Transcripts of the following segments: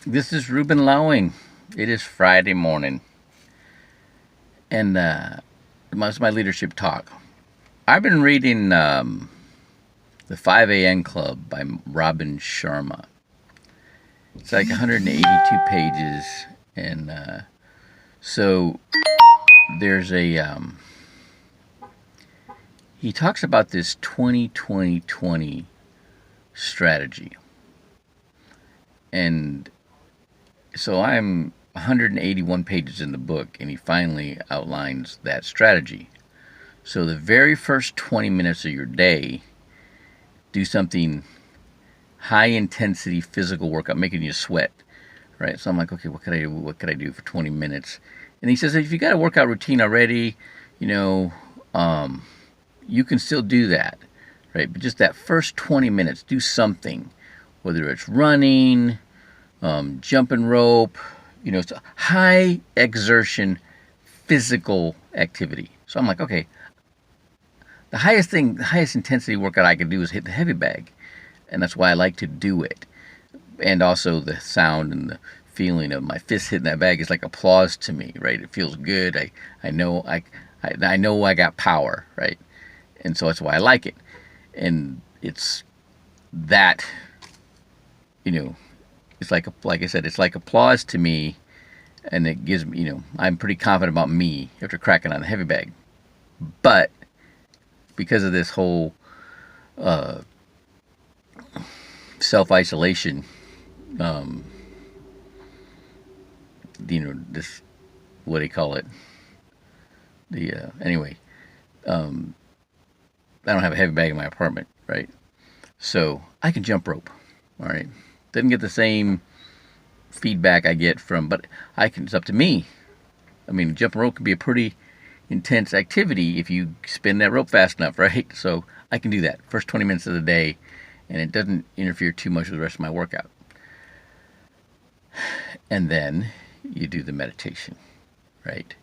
This is Ruben Lowing. It is Friday morning, and it's my leadership talk. I've been reading The 5 a.m. Club by Robin Sharma. It's like 182 pages, and so there's he talks about this 20-20-20 strategy, and so I'm 181 pages in the book, and he finally outlines that strategy. So the very first 20 minutes of your day, do something high intensity physical workout, making you sweat, right? So I'm like, okay, what could I do? What could I do for 20 minutes? And he says, if you got a workout routine already, you know, um, you can still do that, right? But just that first 20 minutes, do something, whether it's running, jumping rope, high exertion physical activity. So I'm like, okay, the highest intensity workout I could do is hit the heavy bag, and that's why I like to do it. And also the sound and the feeling of my fist hitting that bag is like applause to me, right? It feels good. I know I know I got power, right? And so that's why I like it. And it's that, you know, it's like I said, it's like applause to me, and it gives me, I'm pretty confident about me after cracking on the heavy bag. But because of this whole uh, self isolation, um, this, what do you call it? Anyway, um, I don't have a heavy bag in my apartment, right? So I can jump rope. All right, didn't get the same feedback I get from, but I can. It's up to me. I mean, jumping rope can be a pretty intense activity if you spin that rope fast enough, right? So I can do that first 20 minutes of the day, and it doesn't interfere too much with the rest of my workout. And then you do the meditation, right?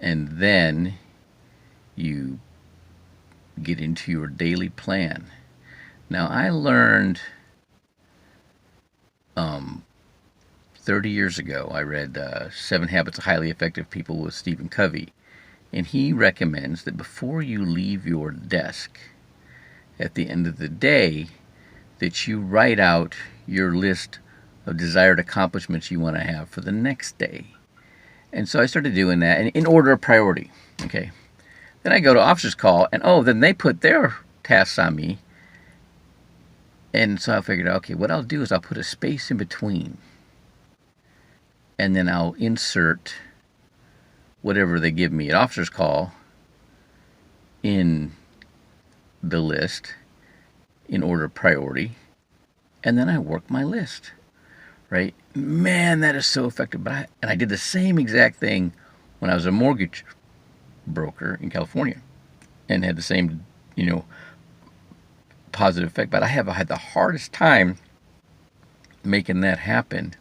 And then you get into your daily plan. Now, I learned 30 years ago, I read Seven Habits of Highly Effective People with Stephen Covey. And he recommends that before you leave your desk at the end of the day, that you write out your list of desired accomplishments you want to have for the next day. And so I started doing that in order of priority. Okay. Then I go to officer's call, and then they put their tasks on me. And so I figured, okay, what I'll do is I'll put a space in between, and then I'll insert whatever they give me at officer's call in the list in order of priority, and then I work my list, right? Man, that is so effective. And I did the same exact thing when I was a mortgage broker in California, and had the same, positive effect. But I have had the hardest time making that happen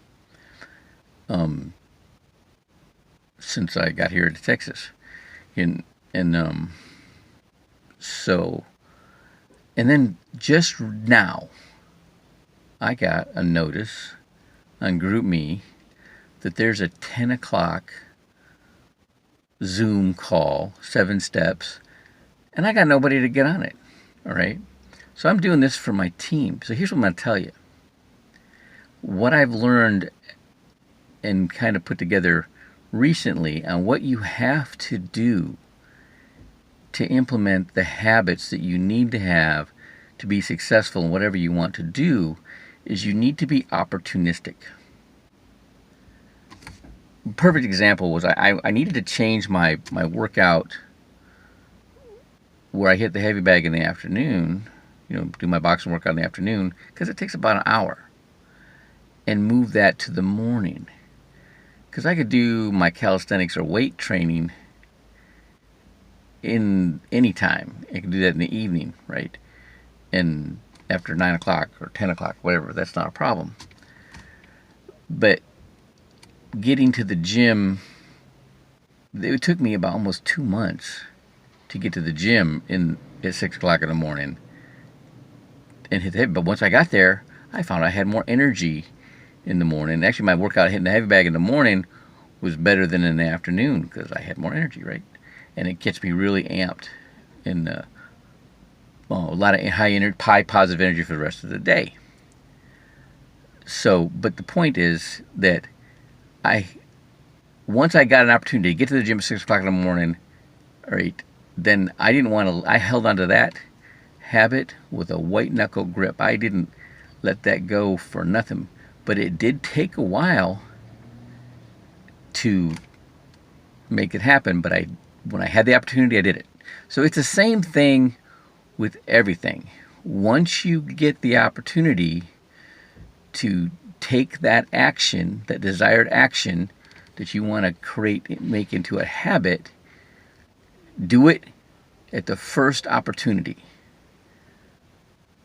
since I got here to Texas. And so, and then just now, I got a notice on GroupMe that there's a 10 o'clock Zoom call, 7 steps, and I got nobody to get on it. All right. So I'm doing this for my team. So here's what I'm going to tell you. What I've learned and kind of put together recently on what you have to do to implement the habits that you need to have to be successful in whatever you want to do is you need to be opportunistic. Perfect example was I needed to change my workout where I hit the heavy bag in the afternoon, do my boxing workout in the afternoon, because it takes about an hour, and move that to the morning. Because I could do my calisthenics or weight training in any time. I can do that in the evening, right? And after 9 o'clock or 10 o'clock, whatever, that's not a problem. But getting to the gym, it took me about almost 2 months to get to the gym at 6 o'clock in the morning and hit the heavy. But once I got there, I found I had more energy in the morning. Actually, my workout hitting the heavy bag in the morning was better than in the afternoon because I had more energy, right? And it gets me really amped and a lot of high positive energy for the rest of the day. So, but the point is that I once I got an opportunity to get to the gym at 6 o'clock in the morning, right, then I didn't want to. I held onto that habit with a white knuckle grip. I didn't let that go for nothing. But it did take a while to make it happen. But when I had the opportunity, I did it. So it's the same thing with everything. Once you get the opportunity to take that action, that desired action that you want to create, make into a habit, do it at the first opportunity.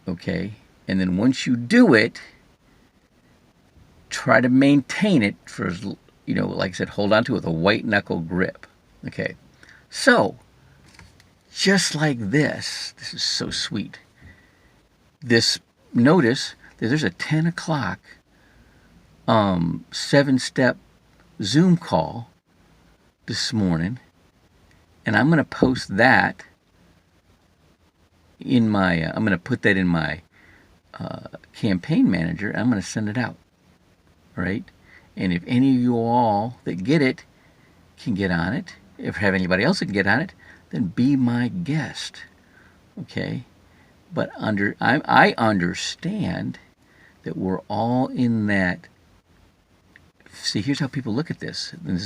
Okay? And then once you do it, try to maintain it for, like I said, hold on to it with a white knuckle grip. Okay? So, just like this is so sweet. Notice that there's a 10 o'clock 7-step Zoom call this morning, and I'm going to post that in my, I'm going to put that in my campaign manager, and I'm going to send it out, right? And if any of you all that get it can get on it, if have anybody else that can get on it, then be my guest, okay? But I understand that we're all in that. See, here's how people look at this, and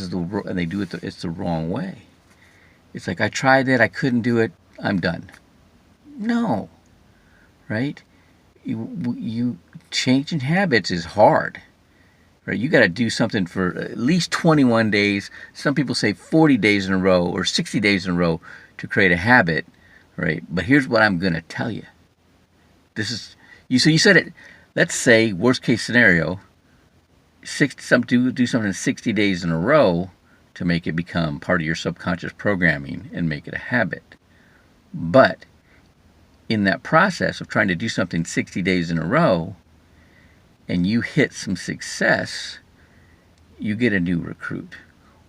they do it. It's the wrong way. It's like, I tried it, I couldn't do it, I'm done. No, right? You changing habits is hard, right? You got to do something for at least 21 days. Some people say 40 days in a row or 60 days in a row to create a habit, right? But here's what I'm going to tell you. This is you. So you said it. Let's say worst case scenario. Do something 60 days in a row to make it become part of your subconscious programming and make it a habit. But in that process of trying to do something 60 days in a row and you hit some success, you get a new recruit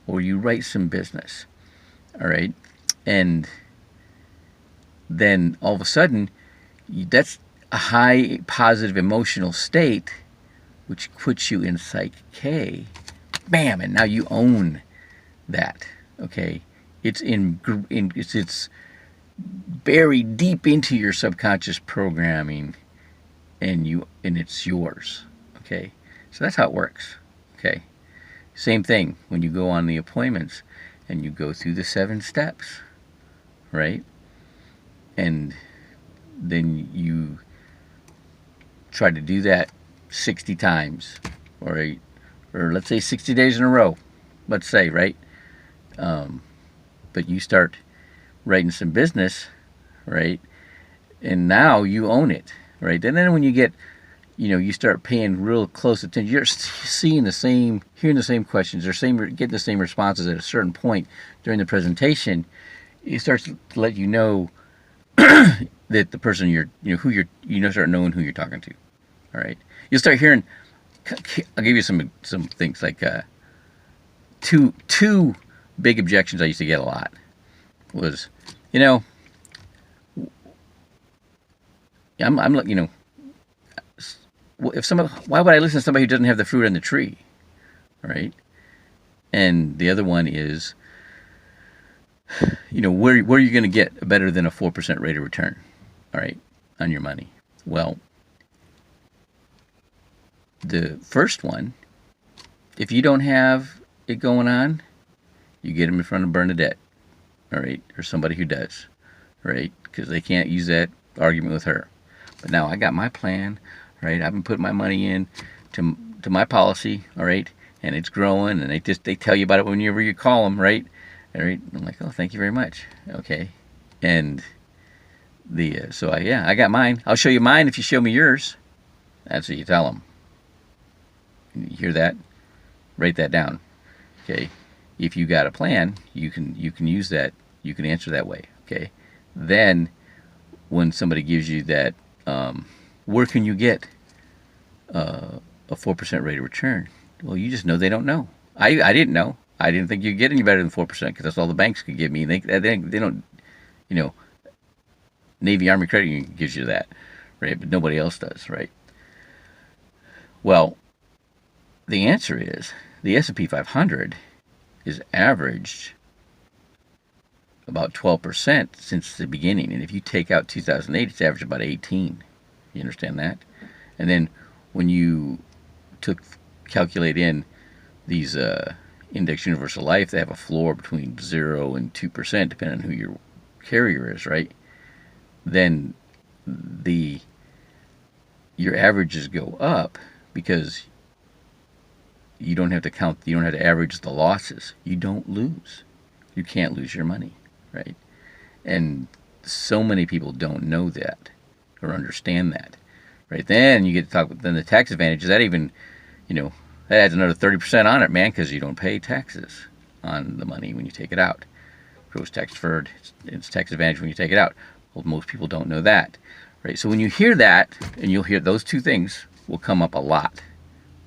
or you write some business. All right? And then all of a sudden, that's a high positive emotional state, which puts you in Psych K. Bam! And now you own that. Okay, it's it's buried deep into your subconscious programming, and it's yours. Okay, so that's how it works. Okay, same thing when you go on the appointments and you go through the 7 steps, right? And then you try to do that 60 times, or let's say 60 days in a row, let's say, right? But you start writing some business, right? And now you own it, right? And then when you get, you start paying real close attention, you're hearing the same questions, getting the same responses at a certain point during the presentation. It starts to let you know that the person start knowing who you're talking to. All right, you'll start hearing. I'll give you some things like two big objections I used to get a lot was, why would I listen to somebody who doesn't have the fruit on the tree, right? And the other one is, where are you going to get better than a 4% rate of return, all right, on your money? Well, the first one, if you don't have it going on, you get them in front of Bernadette, all right, or somebody who does, right? Because they can't use that argument with her. But now I got my plan, right? I've been putting my money in to my policy, all right, and it's growing, and they tell you about it whenever you call them, right? All right, I'm like, oh, thank you very much, okay, and I got mine. I'll show you mine if you show me yours. That's what you tell them. You hear that? Write that down. Okay. If you got a plan, you can use that. You can answer that way. Okay. Then, when somebody gives you that, where can you get a a 4% rate of return. Well, you just know they don't know. I didn't know. I didn't think you'd get any better than 4% because that's all the banks could give me. They don't, you know, Navy, Army credit union gives you that, right? But nobody else does, right? Well, the answer is the S&P 500 is averaged about 12% since the beginning. And if you take out 2008, it's averaged about 18. You understand that? And then when you calculate in these index universal life, they have a floor between 0 and 2%, depending on who your carrier is, right? Then your averages go up because you don't have to average the losses. You don't lose. You can't lose your money, right? And so many people don't know that or understand that, right? Then you get to talk about then the tax advantages. That even, that adds another 30% on it, man, because you don't pay taxes on the money when you take it out. Gross tax deferred, it's tax advantage when you take it out. Well, most people don't know that, right? So when you hear that, and you'll hear those two things will come up a lot,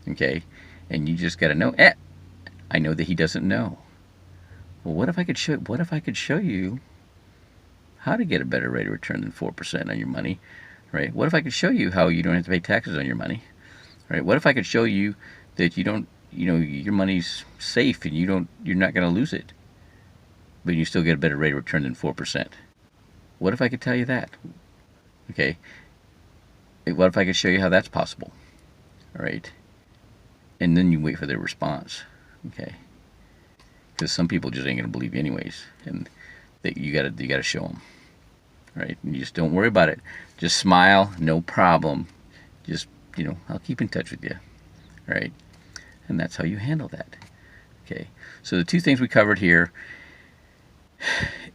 okay? And you just got to know, I know that he doesn't know. Well, what if I could show you how to get a better rate of return than 4% on your money, right? What if I could show you how you don't have to pay taxes on your money, right? What if I could show you that you don't, your money's safe and you're not going to lose it, but you still get a better rate of return than 4%? What if I could tell you that? Okay. What if I could show you how that's possible? All right. And then you wait for their response. Okay. Because some people just ain't gonna believe you anyways, and you gotta show them. Right. And you just don't worry about it. Just smile. No problem. Just I'll keep in touch with you. Right. And that's how you handle that. Okay. So the two things we covered here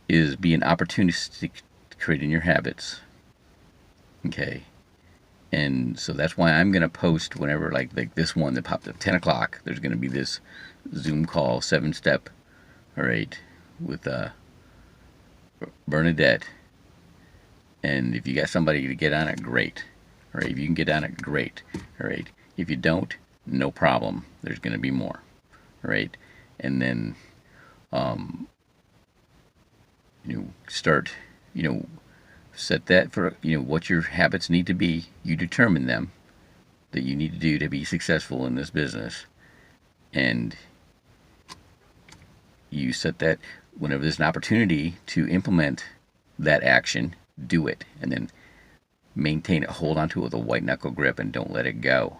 is being opportunistic, creating your habits. Okay. And so that's why I'm going to post whenever, like this one that popped up, 10 o'clock, there's going to be this Zoom call, 7-step, all right, with Bernadette. And if you got somebody to get on it, great. All right. If you can get on it, great. All right. If you don't, no problem. There's going to be more. All right. And then, start, set that for, what your habits need to be. You determine them that you need to do to be successful in this business. And you set that whenever there's an opportunity to implement that action, do it. And then maintain it, hold on to it with a white knuckle grip and don't let it go.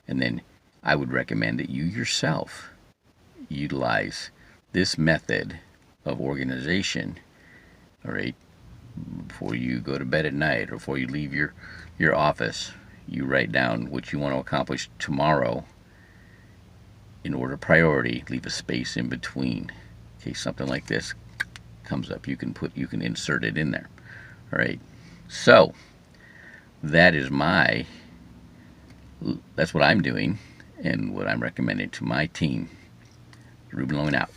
And then I would recommend that you yourself utilize this method of organization, all right, before you go to bed at night or before you leave your office. You write down what you want to accomplish tomorrow in order of priority. Leave a space in between in case something like this comes up. You can insert it in there. All right. So that's what I'm doing and what I'm recommending to my team. Ruben Lowen out.